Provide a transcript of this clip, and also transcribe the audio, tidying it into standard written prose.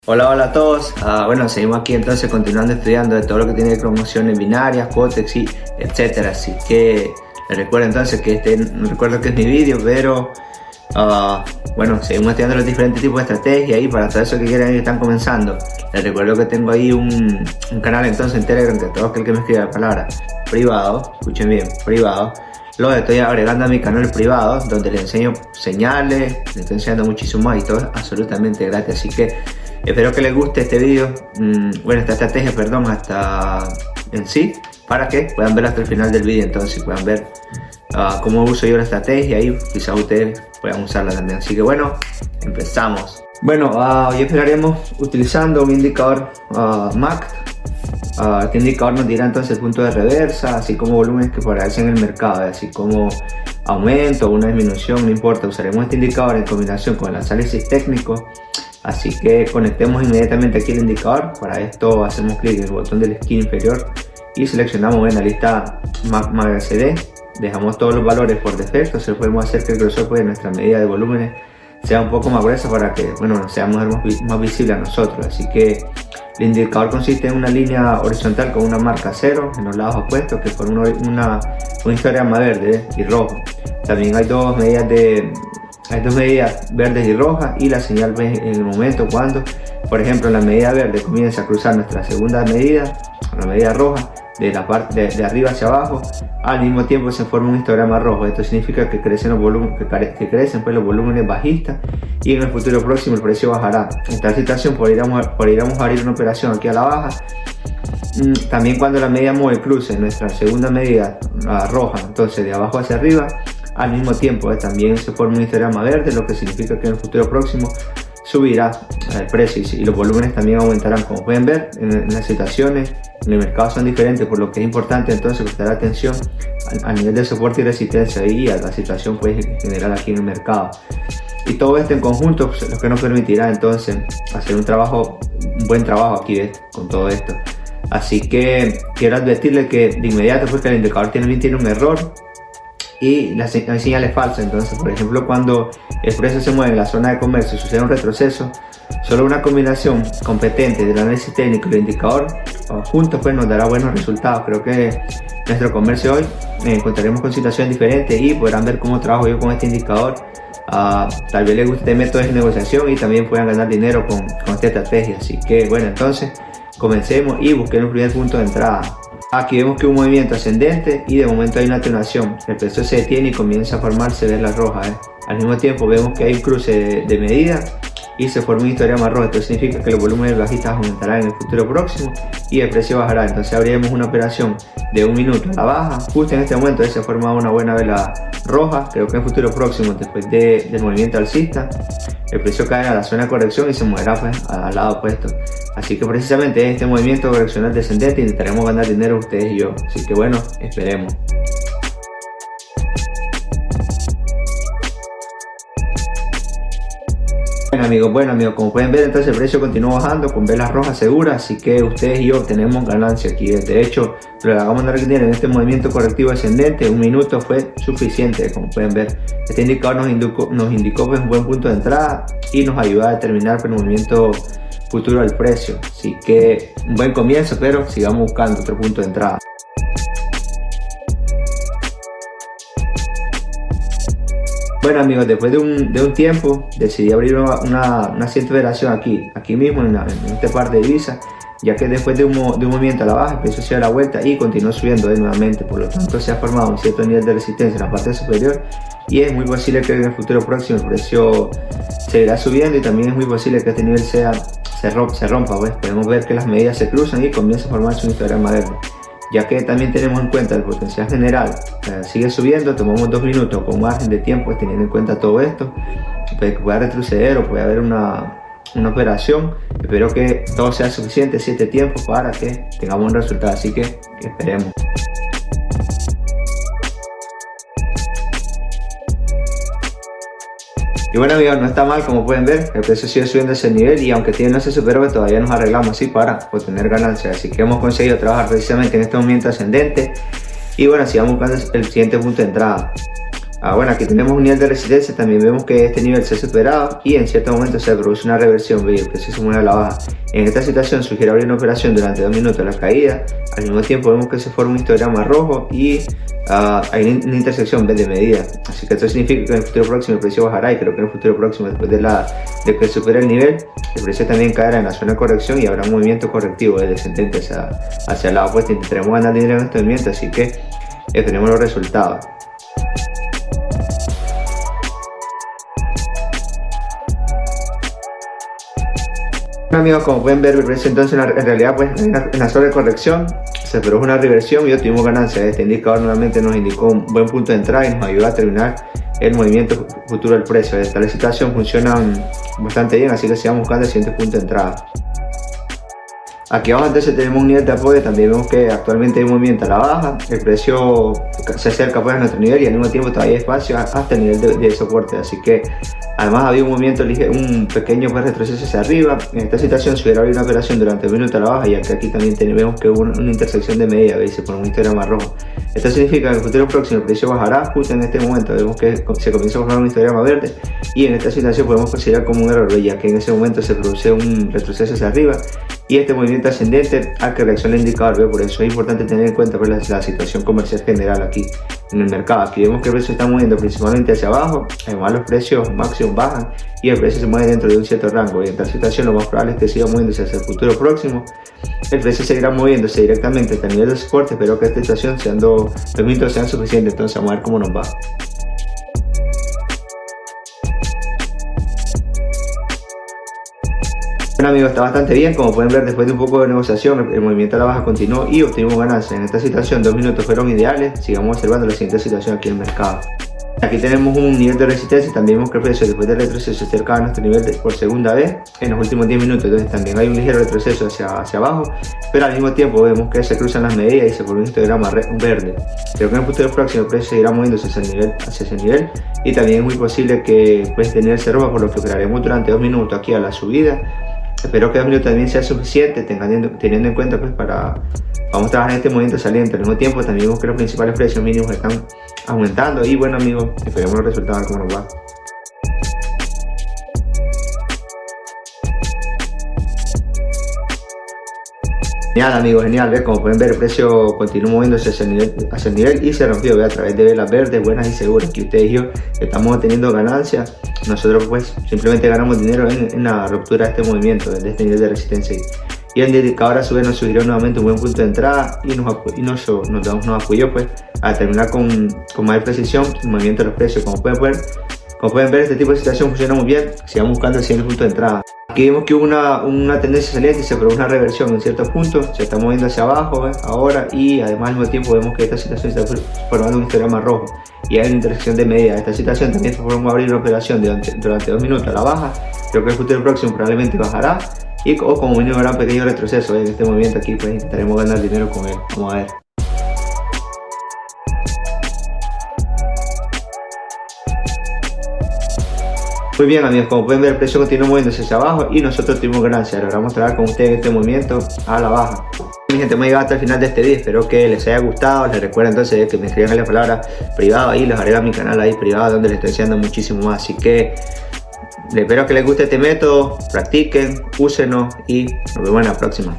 Hola a todos. Bueno, seguimos aquí entonces continuando estudiando de todo lo que tiene que ver con emociones binarias, cótex y etcétera. Así que les recuerdo entonces que no recuerdo que es mi vídeo, pero bueno, seguimos estudiando los diferentes tipos de estrategias y para todos esos que quieren y están comenzando. Les recuerdo que tengo ahí un canal entonces en Telegram que todo aquel que me escriba la palabra privado, escuchen bien, privado, lo estoy agregando a mi canal privado donde les enseño señales, les estoy enseñando muchísimo más y todo es absolutamente gratis. Así que espero que les guste este video, esta estrategia, perdón, hasta en sí, para que puedan ver hasta el final del video, entonces puedan ver cómo uso yo la estrategia y quizás ustedes puedan usarla también. Así que bueno, empezamos. Bueno, hoy empezaremos utilizando un indicador MACD. Este indicador nos dirá entonces el punto de reversa, así como volúmenes que aparecen en el mercado, así como aumento o una disminución, no importa. Usaremos este indicador en combinación con el análisis técnico. Así que conectemos inmediatamente aquí el indicador. Para esto hacemos clic en el botón de la esquina inferior y seleccionamos en la lista MACD. Dejamos todos los valores por defecto. Se podemos hacer que el grosor de nuestra medida de volúmenes sea un poco más gruesa para que seamos más visible a nosotros. Así que el indicador consiste en una línea horizontal con una marca 0 en los lados opuestos que forma un histograma verde y rojo. También hay dos medidas verdes y rojas y la señal en el momento cuando, por ejemplo, la medida verde comienza a cruzar nuestra segunda medida, la medida roja, de la parte de arriba hacia abajo, al mismo tiempo se forma un histograma rojo. Esto significa que crecen los volúmenes, los volúmenes bajistas y en el futuro próximo el precio bajará. En esta situación podríamos abrir una operación aquí a la baja. También cuando la media móvil cruce nuestra segunda medida roja, entonces de abajo hacia arriba, al mismo tiempo también se forma un histograma verde, lo que significa que en el futuro próximo subirá el precio y los volúmenes también aumentarán. Como pueden ver, en las situaciones en el mercado son diferentes, por lo que es importante entonces prestar atención al nivel de soporte y resistencia y a la situación general aquí en el mercado. Y todo esto en conjunto pues, lo que nos permitirá entonces hacer un buen trabajo aquí con todo esto. Así que quiero advertirle que de inmediato porque el indicador tiene un error y hay señales falsas. Entonces, por ejemplo, cuando el precio se mueve en la zona de comercio, sucede un retroceso, solo una combinación competente del análisis técnico y el indicador juntos pues nos dará buenos resultados. Creo que nuestro comercio hoy encontraremos con situaciones diferentes y podrán ver cómo trabajo yo con este indicador. Tal vez les guste este método de negociación y también puedan ganar dinero con esta estrategia. Así que bueno, entonces comencemos y busquemos el primer punto de entrada. Aquí vemos que un movimiento ascendente y de momento hay una atenuación. El precio se detiene y comienza a formarse velas rojas. Al mismo tiempo vemos que hay un cruce de medidas y se forma un histograma rojo. Esto significa que los volúmenes bajistas aumentarán en el futuro próximo y el precio bajará. Entonces abriremos una operación de 1 minuto a la baja. Justo en este momento se forma una buena vela roja. Creo que en el futuro próximo, después del movimiento alcista, el precio cae a la zona de corrección y se moverá pues al lado opuesto. Así que precisamente en este movimiento correccional descendente intentaremos ganar dinero ustedes y yo. Así que bueno, esperemos. Bueno amigos, como pueden ver entonces el precio continúa bajando con velas rojas seguras, así que ustedes y yo tenemos ganancia aquí. De hecho, lo que acabamos de ver en este movimiento correctivo ascendente, 1 minuto fue suficiente. Como pueden ver, este indicador nos indicó pues, un buen punto de entrada y nos ayuda a determinar el movimiento futuro del precio. Así que un buen comienzo, pero sigamos buscando otro punto de entrada. Bueno amigos, después de un tiempo decidí abrir una siguiente operación aquí mismo en esta parte de divisa, ya que después de un movimiento a la baja el precio se da la vuelta y continuó subiendo nuevamente. Por lo tanto se ha formado un cierto nivel de resistencia en la parte superior y es muy posible que en el futuro próximo el precio seguirá subiendo y también es muy posible que este nivel se rompa. Pues podemos ver que las medidas se cruzan y comienza a formarse un histograma verde. Ya que también tenemos en cuenta el potencial general sigue subiendo, tomamos 2 minutos con margen de tiempo teniendo en cuenta todo esto, puede retroceder o puede haber una operación. Espero que todo sea suficiente 7 tiempos para que tengamos un resultado, así que esperemos. Y bueno amigos, no está mal, como pueden ver, el precio sigue subiendo ese nivel y aunque no se superó, todavía nos arreglamos así para obtener ganancias. Así que hemos conseguido trabajar precisamente en este movimiento ascendente y bueno, sigamos buscando el siguiente punto de entrada. Bueno, aquí tenemos un nivel de resistencia, también vemos que este nivel se ha superado y en cierto momento se produce una reversión, el precio se mueve a la baja. En esta situación sugiere abrir una operación durante 2 minutos la caída, al mismo tiempo vemos que se forma un histograma rojo y hay una intersección de medida, así que esto significa que en el futuro próximo el precio bajará y creo que en el futuro próximo después de que supere el nivel, el precio también caerá en la zona de corrección y habrá un movimiento correctivo descendente hacia el lado opuesto. Intentaremos ganar dinero en este movimiento, así que esperemos los resultados. Bueno, amigos, como pueden ver, el precio entonces en realidad pues en la zona de corrección se produjo una reversión y obtuvimos ganancias. Este indicador nuevamente nos indicó un buen punto de entrada y nos ayuda a terminar el movimiento futuro del precio. Esta situación funciona bastante bien, así que sigamos buscando el siguiente punto de entrada. Aquí abajo entonces tenemos un nivel de apoyo, también vemos que actualmente hay un movimiento a la baja, el precio se acerca pues a nuestro nivel y al mismo tiempo todavía hay espacio hasta el nivel de soporte, así que además había un movimiento ligero, un pequeño pues retroceso hacia arriba. En esta situación si hubiera habido una operación durante un minuto a la baja, ya que aquí también vemos que hubo una intersección de medida, veis, por un histograma rojo. Esto significa que en el futuro próximo el precio bajará. Justo en este momento vemos que se comienza a formar un histograma verde y en esta situación podemos considerar como un error, ya que en ese momento se produce un retroceso hacia arriba y este movimiento ascendente al que reacciona el indicador. Por eso es importante tener en cuenta pues, la situación comercial general aquí en el mercado. Aquí vemos que el precio se está moviendo principalmente hacia abajo, además los precios máximos bajan y el precio se mueve dentro de un cierto rango, y en tal situación lo más probable es que siga moviéndose hacia el futuro próximo. El precio seguirá moviéndose directamente hasta el nivel de soporte. Espero que esta situación los minutos sean suficientes, entonces vamos a ver cómo nos va. Bueno, amigos, está bastante bien. Como pueden ver, después de un poco de negociación el movimiento a la baja continuó y obtuvimos ganancias. En esta situación 2 minutos fueron ideales. Sigamos observando la siguiente situación aquí en el mercado. Aquí tenemos un nivel de resistencia, también vemos que el precio después del retroceso se acerca a nuestro nivel por segunda vez en los últimos 10 minutos, entonces también hay un ligero retroceso hacia abajo, pero al mismo tiempo vemos que se cruzan las medidas y se forma un histograma verde. Creo que en el futuro próximo el precio seguirá moviéndose hacia ese nivel y también es muy posible que pueda tenerse roja, por lo que operaremos durante 2 minutos aquí a la subida. Espero que 2 minutos también sea suficiente, teniendo en cuenta pues vamos a trabajar en este movimiento saliente. Al mismo tiempo también vemos que los principales precios mínimos están aumentando y bueno, amigos, esperemos los resultados cómo nos va. Genial, amigos, genial. ¿Ves? Como pueden ver, el precio continúa moviéndose hacia el nivel y se rompió, ¿ve? A través de velas verdes buenas y seguras. Aquí ustedes y yo estamos obteniendo ganancias. Nosotros pues simplemente ganamos dinero en la ruptura de este movimiento, de este nivel de resistencia. Y el indicador a su vez nos sugirió nuevamente un buen punto de entrada y nos apoyó pues a terminar con mayor precisión el movimiento de los precios. Como pueden ver, este tipo de situación funciona muy bien. Sigamos buscando el siguiente punto de entrada. Aquí vemos que hubo una tendencia saliente y se produjo una reversión en ciertos puntos, se está moviendo hacia abajo, ¿ves? Ahora, y además al mismo tiempo vemos que esta situación está formando un histograma rojo y hay una intersección de medidas. Esta situación también se formó abrir una operación durante 2 minutos a la baja. Creo que el futuro próximo probablemente bajará o como mínimo habrá un pequeño retroceso en este movimiento aquí, pues intentaremos ganar dinero con él. Vamos a ver. Muy bien, amigos, como pueden ver el precio continúa moviéndose hacia abajo y nosotros tuvimos ganancias. Logramos trabajar con ustedes en este movimiento a la baja. Mi gente, hemos llegado hasta el final de este video, espero que les haya gustado. Les recuerdo entonces que me escriban en la palabra privada y los agrego a mi canal ahí privado donde les estoy enseñando muchísimo más. Así que espero que les guste este método, practiquen, úsenlo y nos vemos en la próxima.